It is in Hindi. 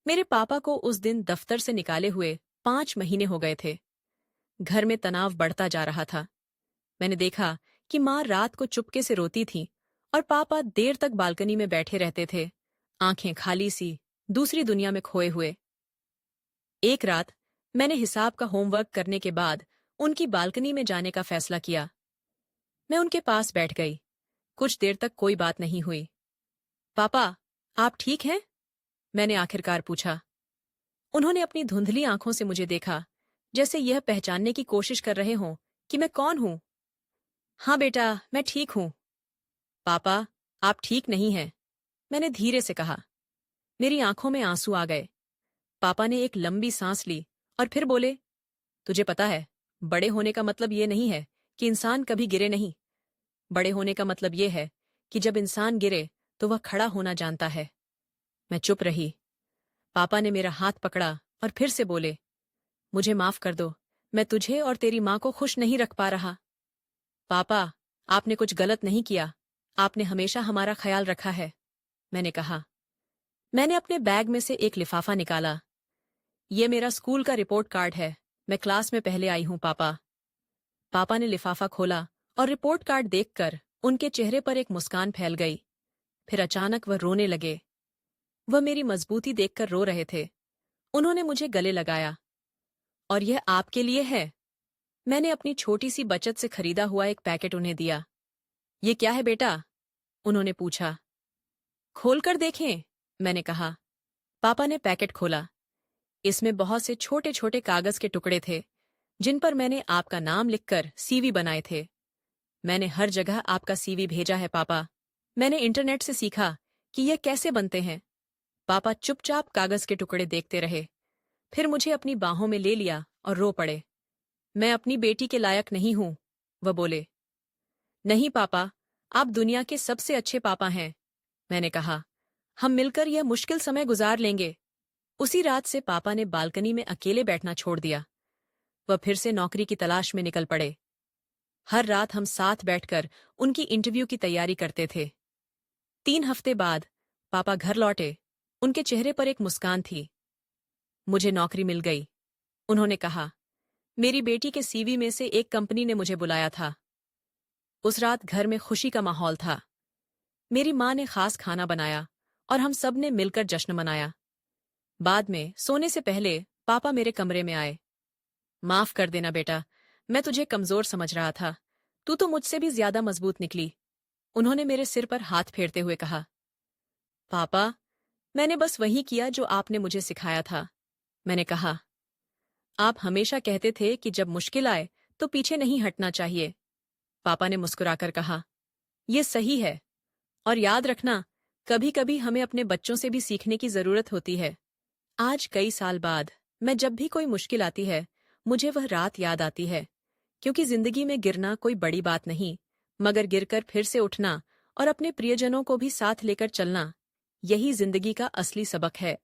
मेरे पापा को उस दिन दफ्तर से निकाले हुए 5 महीने हो गए थे। घर में तनाव बढ़ता जा रहा था। मैंने देखा कि माँ रात को चुपके से रोती थी और पापा देर तक बालकनी में बैठे रहते थे, आंखें खाली सी, दूसरी दुनिया में खोए हुए। एक रात मैंने हिसाब का होमवर्क करने के बाद उनकी बालकनी में जाने का फैसला किया। मैं उनके पास बैठ गई। कुछ देर तक कोई बात नहीं हुई। पापा, आप ठीक हैं? मैंने आखिरकार पूछा। उन्होंने अपनी धुंधली आंखों से मुझे देखा, जैसे यह पहचानने की कोशिश कर रहे हों कि मैं कौन हूं। हाँ बेटा, मैं ठीक हूं। पापा, आप ठीक नहीं हैं, मैंने धीरे से कहा। मेरी आंखों में आंसू आ गए। पापा ने एक लंबी सांस ली और फिर बोले, तुझे पता है, बड़े होने का मतलब ये नहीं है कि इंसान कभी गिरे नहीं। बड़े होने का मतलब ये है कि जब इंसान गिरे तो वह खड़ा होना जानता है। मैं चुप रही। पापा ने मेरा हाथ पकड़ा और फिर से बोले, मुझे माफ कर दो, मैं तुझे और तेरी माँ को खुश नहीं रख पा रहा। पापा, आपने कुछ गलत नहीं किया, आपने हमेशा हमारा ख्याल रखा है, मैंने कहा। मैंने अपने बैग में से एक लिफाफा निकाला। ये मेरा स्कूल का रिपोर्ट कार्ड है, मैं क्लास में पहले आई हूं पापा। पापा ने लिफाफा खोला और रिपोर्ट कार्ड देखकर उनके चेहरे पर एक मुस्कान फैल गई। फिर अचानक वह रोने लगे। वह मेरी मजबूती देखकर रो रहे थे। उन्होंने मुझे गले लगाया। और यह आपके लिए है। मैंने अपनी छोटी सी बचत से खरीदा हुआ एक पैकेट उन्हें दिया। ये क्या है बेटा? उन्होंने पूछा। खोलकर देखें, मैंने कहा। पापा ने पैकेट खोला। इसमें बहुत से छोटे छोटे कागज के टुकड़े थे, जिन पर मैंने आपका नाम लिखकर सीवी बनाए थे। मैंने हर जगह आपका सीवी भेजा है पापा। मैंने इंटरनेट से सीखा कि यह कैसे बनते हैं। पापा चुपचाप कागज के टुकड़े देखते रहे, फिर मुझे अपनी बाहों में ले लिया और रो पड़े। मैं अपनी बेटी के लायक नहीं हूं, वह बोले। नहीं पापा, आप दुनिया के सबसे अच्छे पापा हैं, मैंने कहा। हम मिलकर यह मुश्किल समय गुजार लेंगे। उसी रात से पापा ने बालकनी में अकेले बैठना छोड़ दिया। वह फिर से नौकरी की तलाश में निकल पड़े। हर रात हम साथ बैठकर उनकी इंटरव्यू की तैयारी करते थे। 3 हफ्ते बाद पापा घर लौटे। उनके चेहरे पर एक मुस्कान थी। मुझे नौकरी मिल गई, उन्होंने कहा। मेरी बेटी के सीवी में से एक कंपनी ने मुझे बुलाया था। उस रात घर में खुशी का माहौल था। मेरी माँ ने खास खाना बनाया और हम सब ने मिलकर जश्न मनाया। बाद में सोने से पहले पापा मेरे कमरे में आए। माफ कर देना बेटा, मैं तुझे कमजोर समझ रहा था। तू तो मुझसे भी ज्यादा मजबूत निकली, उन्होंने मेरे सिर पर हाथ फेरते हुए कहा। पापा, मैंने बस वही किया जो आपने मुझे सिखाया था, मैंने कहा। आप हमेशा कहते थे कि जब मुश्किल आए तो पीछे नहीं हटना चाहिए, पापा ने मुस्कुराकर कहा। यह सही है। और याद रखना, कभी कभी हमें अपने बच्चों से भी सीखने की जरूरत होती है। आज कई साल बाद मैं जब भी कोई मुश्किल आती है, मुझे वह रात याद आती है, क्योंकि जिंदगी में गिरना कोई बड़ी बात नहीं, मगर गिरकर फिर से उठना और अपने प्रियजनों को भी साथ लेकर चलना, यही जिंदगी का असली सबक है।